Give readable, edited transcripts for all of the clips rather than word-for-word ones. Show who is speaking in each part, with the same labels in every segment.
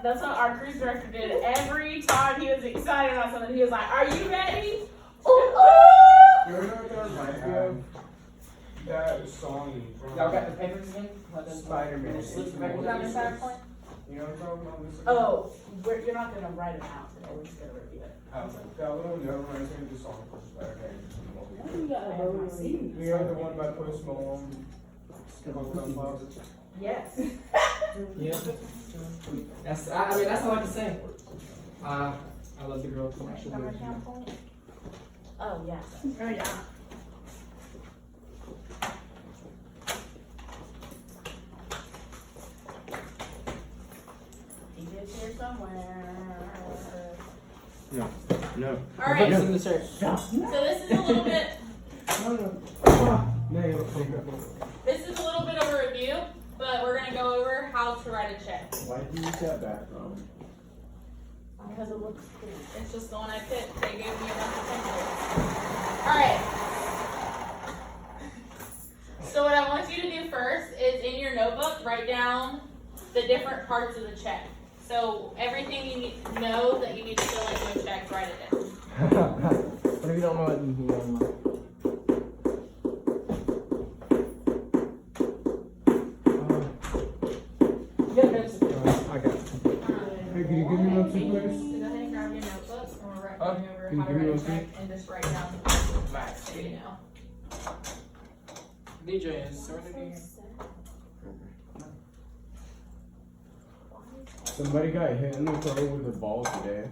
Speaker 1: That's what our cruise director did. Every time he was excited about something, he was like, "Are you ready?"
Speaker 2: You know what that reminds me of? That song from
Speaker 3: Y'all got the papers again?
Speaker 2: Spider-Man.
Speaker 3: Slip the
Speaker 1: Was
Speaker 3: papers
Speaker 1: that
Speaker 3: out
Speaker 1: the
Speaker 3: of
Speaker 1: side point?
Speaker 2: You know what I'm talking about? Listen.
Speaker 1: Oh, you're not gonna write it out today. We're just gonna review it.
Speaker 2: That little note reminds me of the song from Spider-Man.
Speaker 1: You
Speaker 2: You know the one by Post Malone?
Speaker 1: Yes.
Speaker 3: Yeah. That's, I mean, that's all I can say. I love the girl too much.
Speaker 1: Oh yeah.
Speaker 4: Oh yeah.
Speaker 1: He is here somewhere.
Speaker 2: No. No.
Speaker 1: All right.
Speaker 3: In the shirt.
Speaker 1: So this is a little bit. This is a little bit of a review, but we're gonna go over how to write a check.
Speaker 2: Why did you use that background?
Speaker 1: Because it looks cool. It's just the one I picked. They gave me a bunch of templates. Alright. So what I want you to do first is in your notebook, write down the different parts of the check. So everything you need to know that you need to fill into a check, write it down.
Speaker 3: What if you don't know what you know? I got it.
Speaker 2: Hey, can you give me one too, please?
Speaker 1: So go ahead and grab your notebook and we're writing over
Speaker 2: can you
Speaker 1: how to
Speaker 2: give me
Speaker 1: write a
Speaker 2: one
Speaker 1: check and just write down the parts so you know.
Speaker 3: DJ is Serenity.
Speaker 2: Somebody got hit in the throat with a ball today.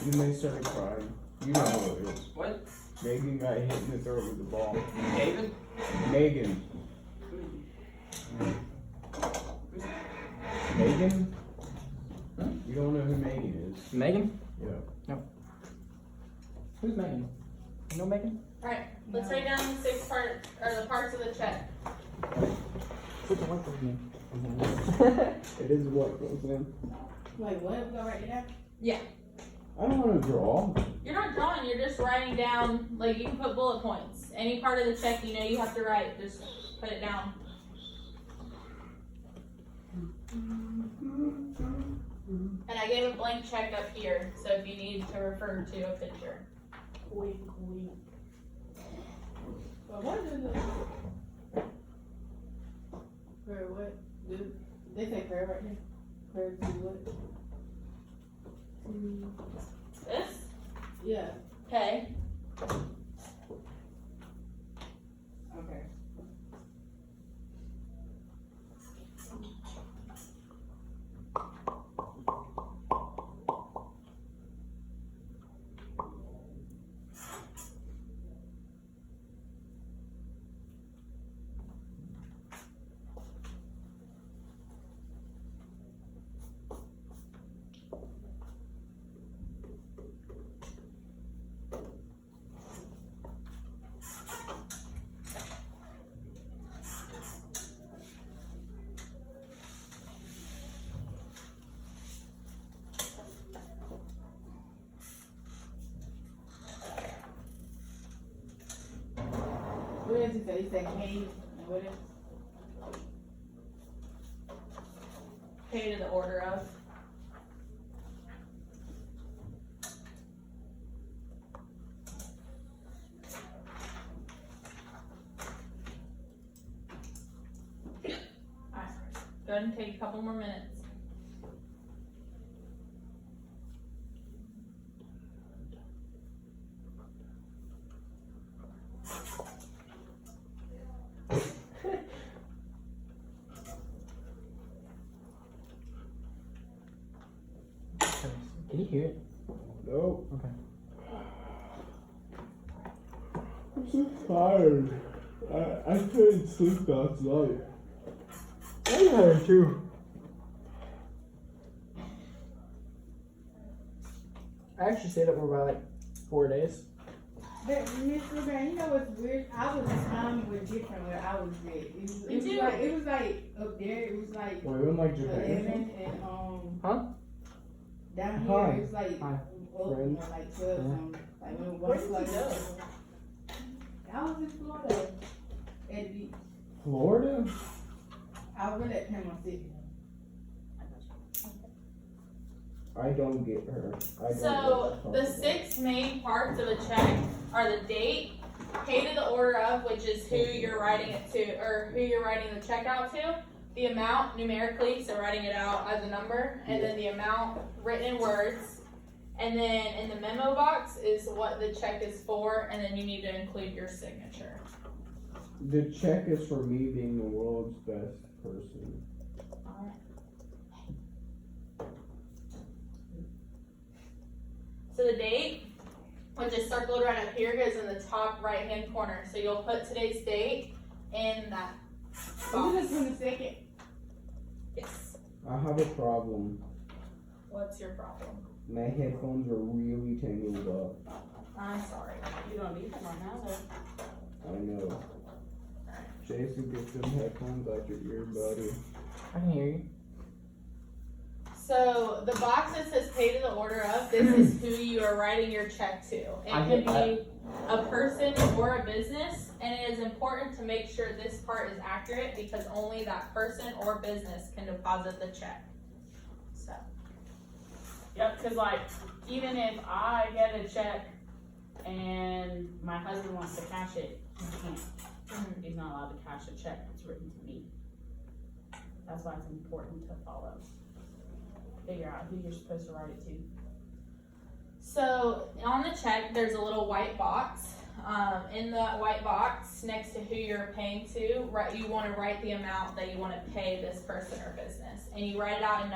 Speaker 2: And they started crying. You know who it is.
Speaker 3: What?
Speaker 2: Megan got hit in the throat with a ball.
Speaker 3: David?
Speaker 2: Megan. Megan?
Speaker 3: Huh?
Speaker 2: You don't know who Megan is?
Speaker 3: Megan?
Speaker 2: Yeah.
Speaker 3: Who's Megan? You know Megan?
Speaker 1: Alright, let's write down the the parts of the check.
Speaker 3: What's the white girl's name?
Speaker 2: It is what goes in.
Speaker 4: Wait, what? We gonna write it down?
Speaker 1: Yeah.
Speaker 2: I don't want to draw.
Speaker 1: You're not drawing, you're just writing down, like you can put bullet points. Any part of the check you know you have to write, just put it down. And I gave a blank check up here, so if you need to refer to a picture.
Speaker 4: Wait. But what is it? Prayer what? They say prayer right here. Prayer to what?
Speaker 1: This?
Speaker 4: Yeah.
Speaker 1: Okay.
Speaker 4: Okay. What does it say? It say K and what else?
Speaker 1: Pay to the order of. Alright, go ahead and take a couple more minutes.
Speaker 3: Can you hear it?
Speaker 2: No.
Speaker 3: Okay.
Speaker 2: I'm so tired. I couldn't sleep last night.
Speaker 3: I'm tired too. I actually stayed up for about like 4 days.
Speaker 4: But Mr. Van, you know what's weird? I was timing was different where I was at.
Speaker 1: Me too.
Speaker 4: It was like up there. It was like
Speaker 2: Wait, when like
Speaker 4: 11
Speaker 2: Japan?
Speaker 4: and
Speaker 3: Huh?
Speaker 4: down here
Speaker 3: Hi.
Speaker 4: it was like
Speaker 3: Hi.
Speaker 4: up
Speaker 2: Friend.
Speaker 4: like 12 something. Like when
Speaker 1: Where
Speaker 4: one
Speaker 1: did
Speaker 4: like
Speaker 1: you go?
Speaker 4: I was in Florida at the beach.
Speaker 2: Florida?
Speaker 4: I was really at Panama City.
Speaker 2: I don't get her. I don't
Speaker 1: So
Speaker 2: know what
Speaker 1: the
Speaker 2: you're talking
Speaker 1: 6 main parts of a check are the date, pay to the order of, which is who you're writing it to, or who you're writing the check out to, the amount numerically, so writing it out as a number, and then the amount written in words. And then in the memo box is what the check is for, and then you need to include your signature.
Speaker 2: about. The check is for me being the world's best person.
Speaker 1: So the date, which is circled right up here, goes in the top right hand corner. So you'll put today's date in that
Speaker 4: Isn't
Speaker 1: box.
Speaker 4: this 22nd?
Speaker 1: Yes.
Speaker 2: I have a problem.
Speaker 1: What's your problem?
Speaker 2: My headphones are really tangled up.
Speaker 1: I'm sorry.
Speaker 5: You don't need them right now, though.
Speaker 2: I know. Jason, get them headphones out your ear, buddy.
Speaker 3: I can hear you.
Speaker 1: So the box that says pay to the order of, this is who you are writing your check to. It
Speaker 3: I
Speaker 1: could
Speaker 3: get
Speaker 1: be a person or a business, and it is important to make sure this part is accurate because only that person or business can deposit the check. So,
Speaker 5: Yep, cause like, even if I get a check and my husband wants to cash it, he can't. He's not allowed to cash a check that's written to me. That's why it's important to follow. Figure out who you're supposed to write it to.
Speaker 1: so on the check, there's a little white box. In that white box, next to who you're paying to, you want to write the amount that you want to pay this person or business, and you write it out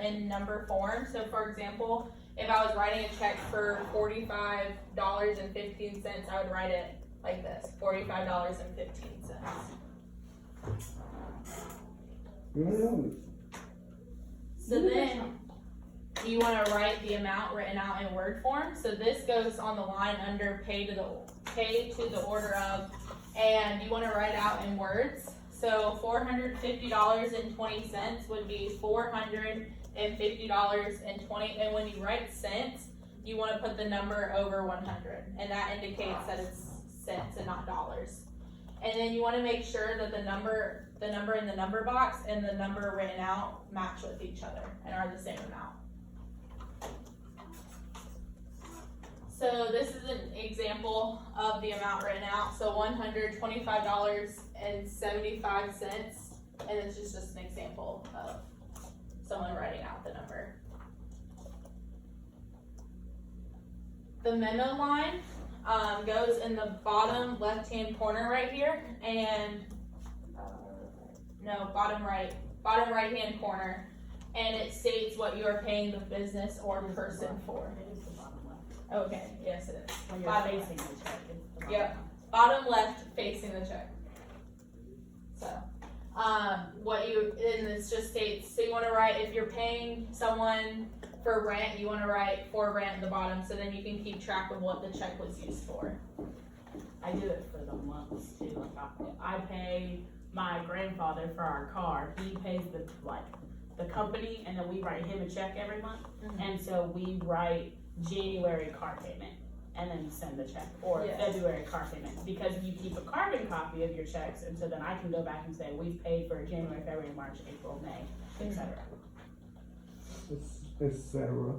Speaker 1: in number form. So, for example, if I was writing a check for $45.15, I would write it like this: $45.15. So then you want to write the amount written out in word form. So this goes on the line under pay to the order of, and you want to write out in words. So $450.20 would be $450.20, and when you write cents, you want to put the number over 100, and that indicates that it's cents and not dollars. And then you want to make sure that the number in the number box and the number written out match with each other and are the same amount. So this is an example of the amount written out. So $125.75, and this is just an example of someone writing out the number. The memo line goes in the bottom left-hand corner right here, and bottom right-hand corner, and it states what you are paying the business or person for.
Speaker 5: It is the bottom left.
Speaker 1: Okay, yes it is.
Speaker 5: When you're
Speaker 1: Bottom
Speaker 5: facing the check, it's the bottom
Speaker 1: Yep.
Speaker 5: left.
Speaker 1: Bottom left facing the check. So, and this just states, so you wanna write, if you're paying someone for rent, you wanna write for rent at the bottom, so then you can keep track of what the check was used for.
Speaker 5: I do it for the months too. Like I pay my grandfather for our car. He pays the company, and then we write him a check every month.
Speaker 1: Mhm.
Speaker 5: And so we write January car payment and then send the check, or
Speaker 1: Yes.
Speaker 5: February car payment, because you keep a carbon copy of your checks, and so then I can go back and say we've paid for January, February, March, April, May, etc.
Speaker 2: It's Sarah.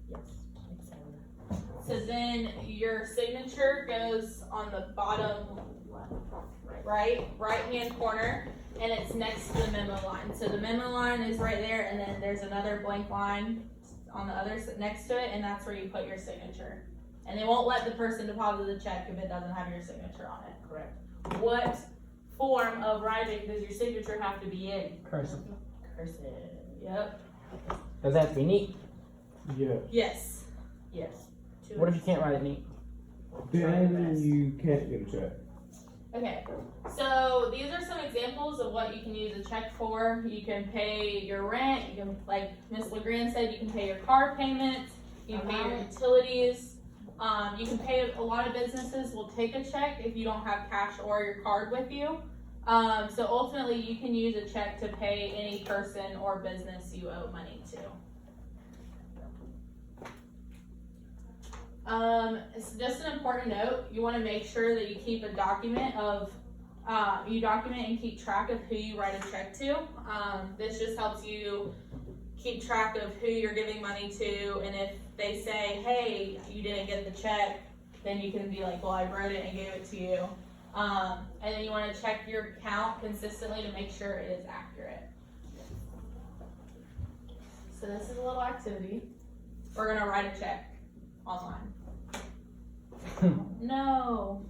Speaker 5: Yes, etc.
Speaker 1: So then your signature goes on the bottom right-hand corner, and it's next to the memo line. So the memo line is right there, and then there's another blank line on the other next to it, and that's where you put your signature. And they won't let the person deposit the check if it doesn't have your signature on it.
Speaker 5: Correct. What form of writing does your signature have to be in?
Speaker 3: Cursive.
Speaker 5: Cursive.
Speaker 1: Yep.
Speaker 3: Does that have to be neat?
Speaker 2: Yeah.
Speaker 1: Yes.
Speaker 5: Yes.
Speaker 3: What if you can't write it neat?
Speaker 2: Then you can't get a check.
Speaker 1: Okay, so these are some examples of what you can use a check for. You can pay your rent, you can, like Ms. LeGrand said, you can pay your car payments, you can pay your utilities. You can pay, a lot of businesses will take a check if you don't have cash or your card with you. So ultimately, you can use a check to pay any person or business you owe money to. It's just an important note. You want to make sure that you keep a document of, you document and keep track of who you write a check to. This just helps you keep track of who you're giving money to, and if they say, hey, you didn't get the check, then you can be like, well, I wrote it and gave it to you. And then you want to check your account consistently to make sure it is accurate. So this is a little activity. We're gonna write a check online. No.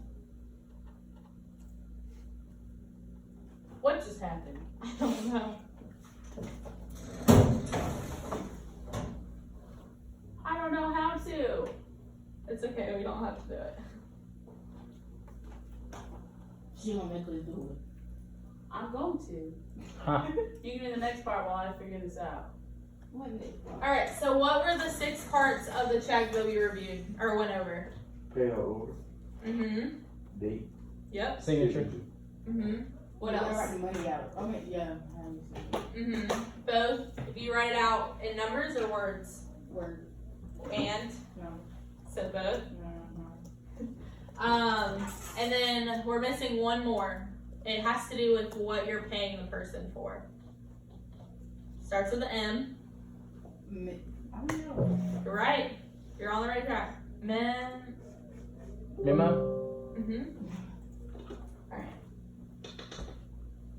Speaker 5: What just happened?
Speaker 1: I don't know.
Speaker 5: I don't know how to.
Speaker 1: It's okay, we don't have to do it.
Speaker 4: She gonna make us do it.
Speaker 5: I'm going to.
Speaker 3: Huh.
Speaker 5: You can do the next part while I figure this out.
Speaker 4: What next?
Speaker 1: Alright, so what were the 6 parts of the check that we reviewed, or went over?
Speaker 2: Payout order,
Speaker 1: Mm-hmm.
Speaker 2: date.
Speaker 1: Yep.
Speaker 3: Signature.
Speaker 1: Mm-hmm. What
Speaker 4: Yeah,
Speaker 1: else?
Speaker 4: write the money out. I mean, yeah. I understand.
Speaker 1: Mm-hmm. Both. Do you write it out in numbers or words?
Speaker 4: Word.
Speaker 1: And?
Speaker 4: No.
Speaker 1: So both.
Speaker 4: No.
Speaker 1: And then we're missing one more. It has to do with what you're paying the person for. Starts with an M.
Speaker 4: I don't know.
Speaker 1: You're right. You're on the right track.
Speaker 3: Memo.
Speaker 1: Mm-hmm. Alright.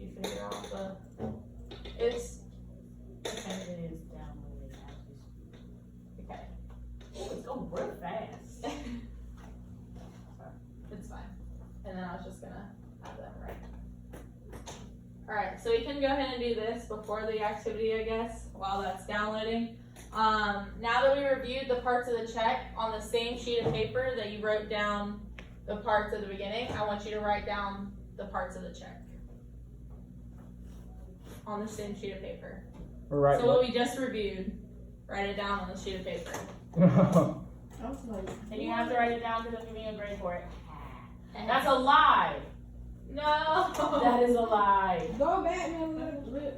Speaker 1: You figure out the. It's.
Speaker 5: Okay, it is downloading as we speak.
Speaker 1: Okay.
Speaker 5: It's going real fast.
Speaker 1: It's fine. And then I was just gonna have them right. Alright, so we can go ahead and do this before the activity, I guess, while that's downloading. Now that we reviewed the parts of the check on the same sheet of paper that you wrote down the parts at the beginning, I want you to write down the parts of the check. On the same sheet of paper.
Speaker 3: Right.
Speaker 1: So what we just reviewed, write it down on the sheet of paper.
Speaker 4: I was like,
Speaker 5: And you have to write it down because I'm giving you a grade for it. That's a lie.
Speaker 1: No!
Speaker 5: That is a lie.
Speaker 4: go back and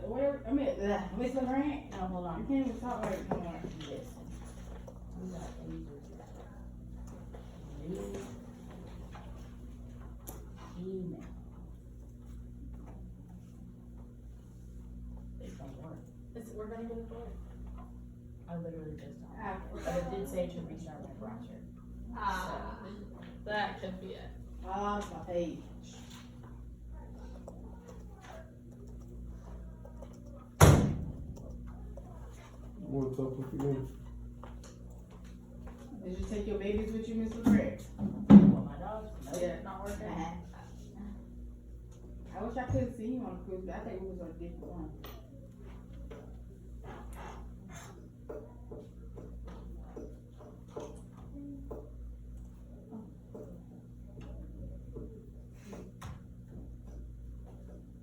Speaker 4: whatever. I mean, Miss LeGrand.
Speaker 5: No, hold
Speaker 4: You
Speaker 5: on.
Speaker 4: can't even talk right now.
Speaker 5: Listen. We got New email. It's gonna work.
Speaker 1: We're gonna go for it.
Speaker 5: I literally just don't. But it did say to restart my browser.
Speaker 1: That could be it.
Speaker 4: Ah, it's my page.
Speaker 2: What's up with you?
Speaker 4: Did you take your babies with you, Miss LeGrand?
Speaker 5: Well, my dogs, no,
Speaker 4: Yeah.
Speaker 5: not working.
Speaker 4: I wish I could see you on the cruise, but I think we was on a different one.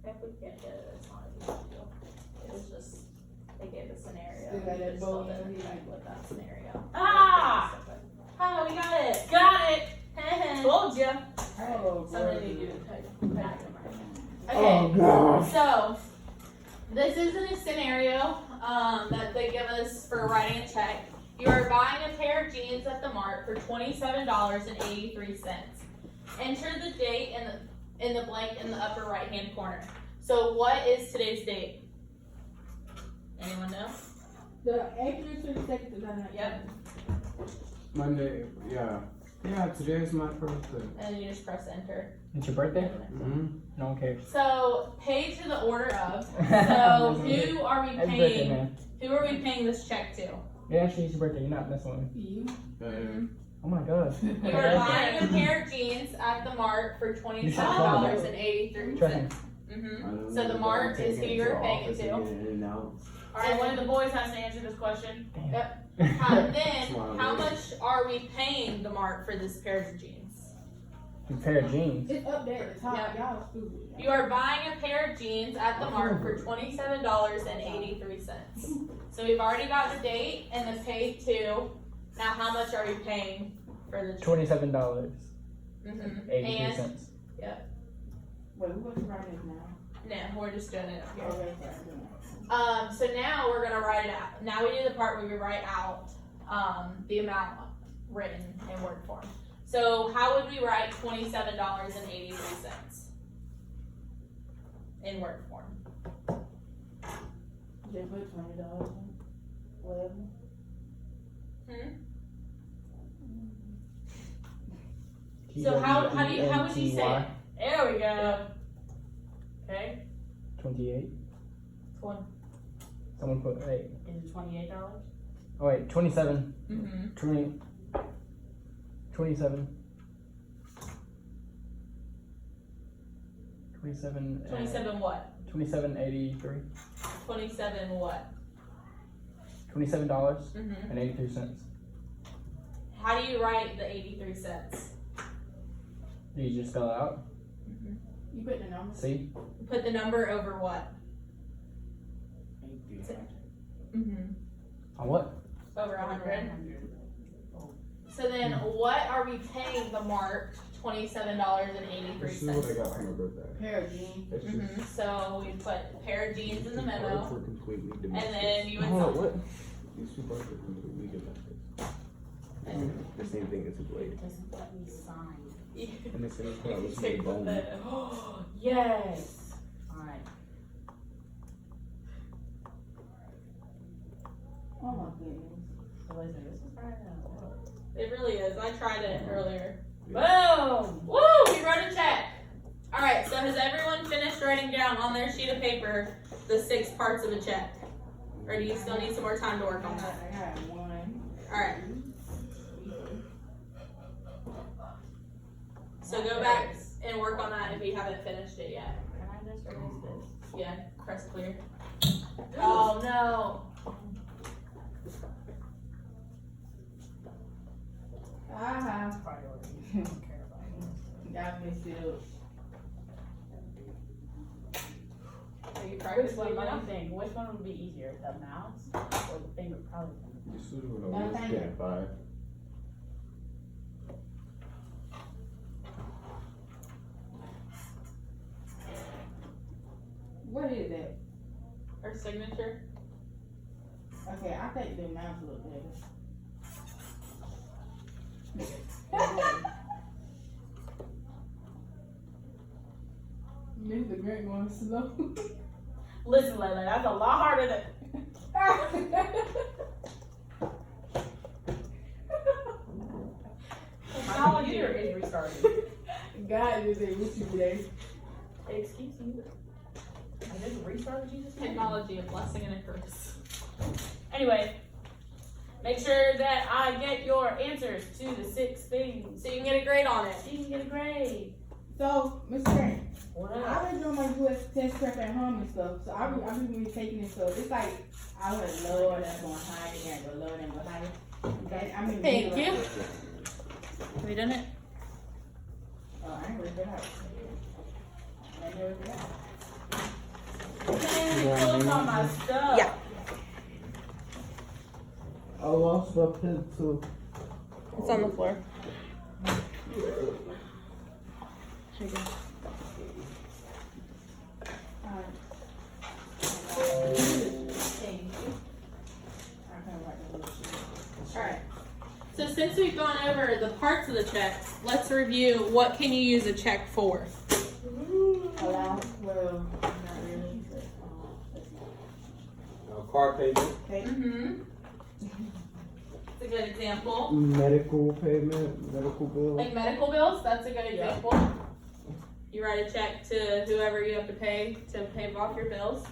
Speaker 1: If we can't get it, it's not a big deal. It was just, they gave a scenario.
Speaker 4: Still got
Speaker 1: We
Speaker 4: that
Speaker 1: just
Speaker 4: bow
Speaker 1: filled in
Speaker 4: in
Speaker 1: right
Speaker 4: here.
Speaker 1: with that scenario.
Speaker 5: Ah!
Speaker 1: Oh, we got it.
Speaker 5: Got it!
Speaker 1: Okay.
Speaker 5: Told ya.
Speaker 4: Oh,
Speaker 1: Somebody
Speaker 4: boy.
Speaker 1: need to type it.
Speaker 2: Oh
Speaker 1: Okay,
Speaker 2: gosh.
Speaker 1: so this is a scenario that they give us for writing a check. You are buying a pair of jeans at the mart for $27.83. Enter the date in the blank in the upper right hand corner. So what is today's date? Anyone know?
Speaker 4: The accuracy to the second to nine.
Speaker 1: Yep.
Speaker 2: Monday, yeah. Yeah, today's my birthday.
Speaker 1: And then you just press enter.
Speaker 3: It's your birthday?
Speaker 2: Mm-hmm.
Speaker 3: No one cares.
Speaker 1: So pay to the order of. So who are we
Speaker 3: Happy birthday,
Speaker 1: paying?
Speaker 3: man.
Speaker 1: Who are we paying this check to?
Speaker 3: Yeah, actually, it's your birthday. You're not messing with me.
Speaker 4: You?
Speaker 3: Oh my god.
Speaker 1: You are buying a pair of jeans at the mart for $27.83.
Speaker 3: Trust me.
Speaker 1: Mm-hmm. So the mart is who you're paying it to.
Speaker 5: Alright, one of the boys has to answer this question.
Speaker 3: Damn.
Speaker 1: Then, how much are we paying the mart for this pair of jeans?
Speaker 3: A pair of jeans.
Speaker 4: It's up there at the top.
Speaker 1: Yeah.
Speaker 4: Y'all are stupid.
Speaker 1: You are buying a pair of jeans at the mart for $27.83. So we've already got the date and the pay to. Now, how much are we paying for the jeans?
Speaker 3: $27.
Speaker 1: Mm-hmm.
Speaker 3: 83
Speaker 1: And
Speaker 3: cents.
Speaker 4: Wait, we're going to write this now.
Speaker 1: no, we're just doing it up here.
Speaker 4: Okay, sorry.
Speaker 1: So now we're gonna write it out. Now we do the part where we write out the amount written in word form. So how would we write $27.83 in word form?
Speaker 4: Just put $20.
Speaker 1: So how would you say it?
Speaker 5: There we go. Okay.
Speaker 2: 28.
Speaker 1: 20.
Speaker 2: Someone put, wait.
Speaker 5: Is it $28?
Speaker 2: Oh, wait, 27.
Speaker 1: Mm-hmm.
Speaker 2: 27. 27.
Speaker 1: 27 what?
Speaker 2: 27.83.
Speaker 1: 27 what?
Speaker 2: $27
Speaker 1: Mm-hmm.
Speaker 2: and 83 cents.
Speaker 1: How do you write the 83 cents?
Speaker 2: Do you just spell it out?
Speaker 4: You put the number.
Speaker 2: See?
Speaker 1: Put the number over what? Mm-hmm.
Speaker 2: On what?
Speaker 1: Over 100. So then what are we paying the marked $27.83?
Speaker 2: This is what I got for my birthday.
Speaker 4: Pair of jeans.
Speaker 2: It's just
Speaker 1: Mm-hmm. So we put a pair of jeans in the
Speaker 2: parts
Speaker 1: memo,
Speaker 2: were completely
Speaker 1: and
Speaker 2: domestic.
Speaker 1: then you would
Speaker 2: Oh,
Speaker 1: sell.
Speaker 2: what? These two parts are completely domestic. The same thing as a blade.
Speaker 5: It doesn't let me sign.
Speaker 2: And the same part was
Speaker 1: Take
Speaker 2: the bone.
Speaker 1: the-
Speaker 5: Yes. Alright.
Speaker 4: Oh my goodness.
Speaker 5: So listen, this is right now.
Speaker 1: It really is. I tried it earlier.
Speaker 5: Boom!
Speaker 1: Woo! We wrote a check. All right. So has everyone finished writing down on their sheet of paper the 6 parts of a check, or do you still need some more time to work on that?
Speaker 4: I got one.
Speaker 1: All right. So go back and work on that if you haven't finished it yet.
Speaker 5: Can I just erase this?
Speaker 1: Yeah. Press clear. Oh no.
Speaker 4: Ah,
Speaker 5: Priority. I don't care about it.
Speaker 4: got me sealed.
Speaker 1: Are you
Speaker 5: Which
Speaker 1: practicing
Speaker 5: one, let
Speaker 1: now?
Speaker 5: me think, which one would be easier, the mouse or the finger? Probably the
Speaker 2: This is what I was
Speaker 4: Nothing.
Speaker 2: getting by.
Speaker 4: What is that?
Speaker 1: Or signature?
Speaker 4: Okay, I think the mouse look better. Mr. Grant going slow.
Speaker 5: Listen, Layla, that's a lot harder than. My computer is restarting.
Speaker 4: God is it with you today.
Speaker 5: Excuse you. I just restarted you just now?
Speaker 1: Technology, a blessing and a curse.
Speaker 5: Anyway, make sure that I get your answers to the 6 things.
Speaker 1: So you can get a grade on it.
Speaker 5: So you can get a grade.
Speaker 4: So, Mr. Grant,
Speaker 5: What up?
Speaker 4: I've been doing my US test prep at home and stuff. So I've been really taking it. So it's like I went lower, then going higher, then go lower, then go higher. Okay, I mean,
Speaker 1: Thank you. Have you done it?
Speaker 4: Oh, I ain't ready for that. I ain't ready for that.
Speaker 5: Man, close on my stuff.
Speaker 1: Yeah.
Speaker 2: I lost my pencil.
Speaker 1: It's on the floor. Alright. So since we've gone over the parts of the check, let's review what can you use a check for.
Speaker 4: Allow, well, not really.
Speaker 6: Car payment,
Speaker 1: Mm-hmm. It's a good example.
Speaker 2: Medical payment, medical bill.
Speaker 1: Like medical bills, that's a good example. You write a check to whoever you have to pay off your bills.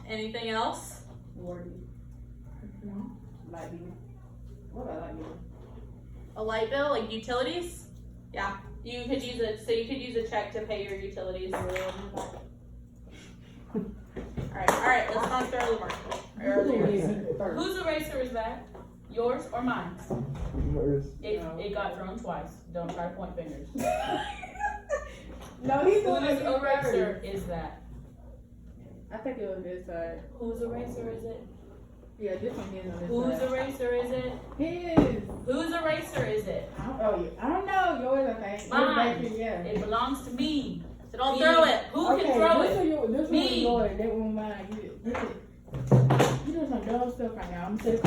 Speaker 1: Anything else?
Speaker 4: Wardy. Light bill. What about light bill?
Speaker 1: A light bill, like utilities? Yeah. You could use a check to pay your utilities. Alright, let's run through the mark.
Speaker 5: Whose eraser is that? Yours or mine?
Speaker 2: Yours.
Speaker 5: It got thrown twice. Don't try to point fingers.
Speaker 4: No, he's doing
Speaker 5: Whose
Speaker 4: it
Speaker 5: eraser is that?
Speaker 4: I think it was this side.
Speaker 5: Whose eraser is it?
Speaker 4: Yeah, this one is on this
Speaker 5: Whose
Speaker 4: side.
Speaker 5: eraser is it?
Speaker 4: His.
Speaker 5: Whose eraser is it?
Speaker 4: I don't know. Yours, I think.
Speaker 5: Mine.
Speaker 4: Yours back here, yeah.
Speaker 5: It belongs to me.
Speaker 1: So don't throw it.
Speaker 5: Who can throw
Speaker 4: this
Speaker 5: it?
Speaker 4: One this
Speaker 5: Me.
Speaker 4: one was yours. That one mine. You doing some dumb stuff right now. I'm gonna say it.